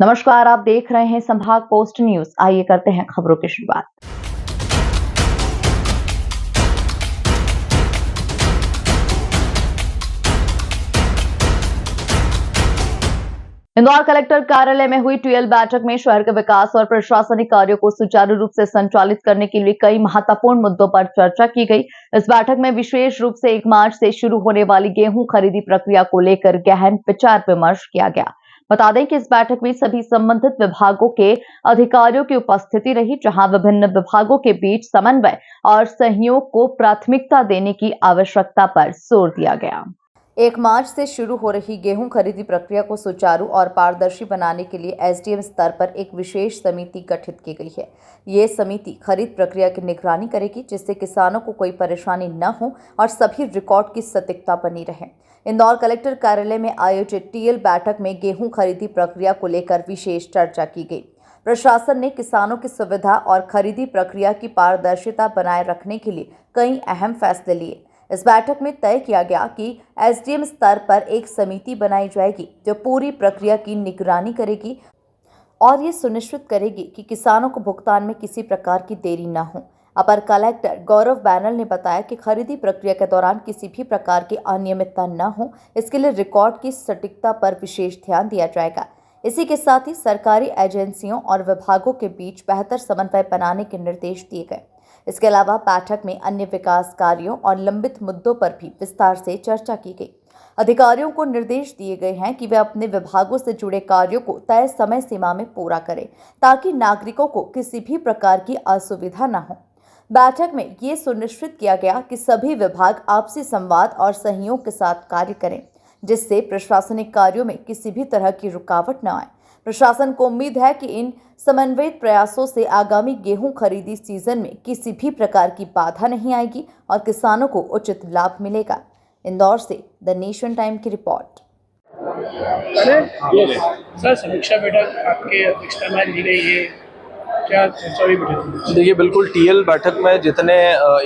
नमस्कार, आप देख रहे हैं संभाग पोस्ट न्यूज। आइए करते हैं खबरों की शुरुआत। इंदौर कलेक्टर कार्यालय में हुई टीएल बैठक में शहर के विकास और प्रशासनिक कार्यों को सुचारू रूप से संचालित करने के लिए कई महत्वपूर्ण मुद्दों पर चर्चा की गई। इस बैठक में विशेष रूप से 1 मार्च से शुरू होने वाली गेहूं खरीदी प्रक्रिया को लेकर गहन विचार विमर्श किया गया। बता दें कि इस बैठक में सभी संबंधित विभागों के अधिकारियों की उपस्थिति रही, जहां विभिन्न विभागों के बीच समन्वय और सहयोग को प्राथमिकता देने की आवश्यकता पर जोर दिया गया। 1 मार्च से शुरू हो रही गेहूं खरीदी प्रक्रिया को सुचारू और पारदर्शी बनाने के लिए एसडीएम स्तर पर एक विशेष समिति गठित की गई है। ये समिति खरीद प्रक्रिया की निगरानी करेगी, जिससे किसानों को कोई परेशानी न हो और सभी रिकॉर्ड की सटीकता बनी रहे। इंदौर कलेक्टर कार्यालय में आयोजित टीएल बैठक में गेहूं खरीदी प्रक्रिया को लेकर विशेष चर्चा की गई। प्रशासन ने किसानों की सुविधा और खरीदी प्रक्रिया की पारदर्शिता बनाए रखने के लिए कई अहम फैसले लिए। इस बैठक में तय किया गया कि एसडीएम स्तर पर एक समिति बनाई जाएगी जो पूरी प्रक्रिया की निगरानी करेगी और ये सुनिश्चित करेगी कि किसानों को भुगतान में किसी प्रकार की देरी न हो। अपर कलेक्टर गौरव बैनल ने बताया कि खरीदी प्रक्रिया के दौरान किसी भी प्रकार की अनियमितता न हो, इसके लिए रिकॉर्ड की सटीकता पर विशेष ध्यान दिया जाएगा। इसी के साथ ही सरकारी एजेंसियों और विभागों के बीच बेहतर समन्वय बनाने के निर्देश दिए गए। इसके अलावा बैठक में अन्य विकास कार्यों और लंबित मुद्दों पर भी विस्तार से चर्चा की गई। अधिकारियों को निर्देश दिए गए हैं कि वे अपने विभागों से जुड़े कार्यों को तय समय सीमा में पूरा करें, ताकि नागरिकों को किसी भी प्रकार की असुविधा न हो। बैठक में ये सुनिश्चित किया गया कि सभी विभाग आपसी संवाद और सहयोग के साथ कार्य करें, जिससे प्रशासनिक कार्यों में किसी भी तरह की रुकावट न आए। प्रशासन को उम्मीद है कि इन समन्वित प्रयासों से आगामी गेहूं खरीदी सीजन में किसी भी प्रकार की बाधा नहीं आएगी और किसानों को उचित लाभ मिलेगा। इंदौर से द नेशन टाइम की रिपोर्ट। सर, समीक्षा बैठक आपके अध्यक्षता में ली गई है, क्या चर्चा हुई बैठक? देखिए, बिल्कुल टीएल बैठक में जितने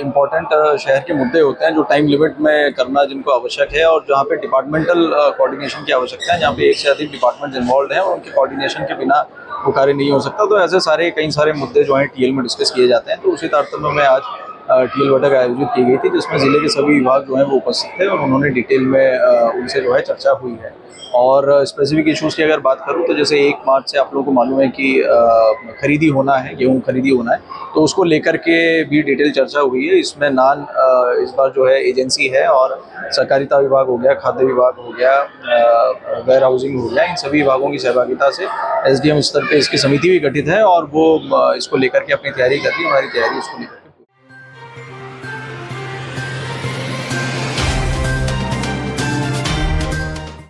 इम्पोर्टेंट शहर के मुद्दे होते हैं जो टाइम लिमिट में करना जिनको आवश्यक है और जहाँ पे डिपार्टमेंटल कोऑर्डिनेशन की आवश्यकता है, जहाँ पे एक से अधिक डिपार्टमेंट इन्वॉल्व हैं और उनके कोऑर्डिनेशन के बिना वो कार्य नहीं हो सकता, तो ऐसे कई सारे मुद्दे जो हैं टीएल में डिस्कस किए जाते हैं। तो उसी तारतम्य में आज टीएल बैठक आयोजित की गई थी, जिसमें जिले के सभी विभाग जो हैं वो उपस्थित थे और उन्होंने डिटेल में उनसे जो है चर्चा हुई है। और स्पेसिफिक इश्यूज़ की अगर बात करूं तो जैसे 1 मार्च से आप लोगों को मालूम है कि खरीदी होना है, गेहूं खरीदी होना है, तो उसको लेकर के भी डिटेल चर्चा हुई है। इसमें इस बार जो है एजेंसी है और सहकारिता विभाग हो गया, खाद्य विभाग हो गया, वेयर हाउसिंग हो गया, इन सभी विभागों की सहभागिता से एसडीएम स्तर पे इसकी समिति भी गठित है और वो इसको लेकर के अपनी तैयारी कर रही है। हमारी तैयारी उसको लेकर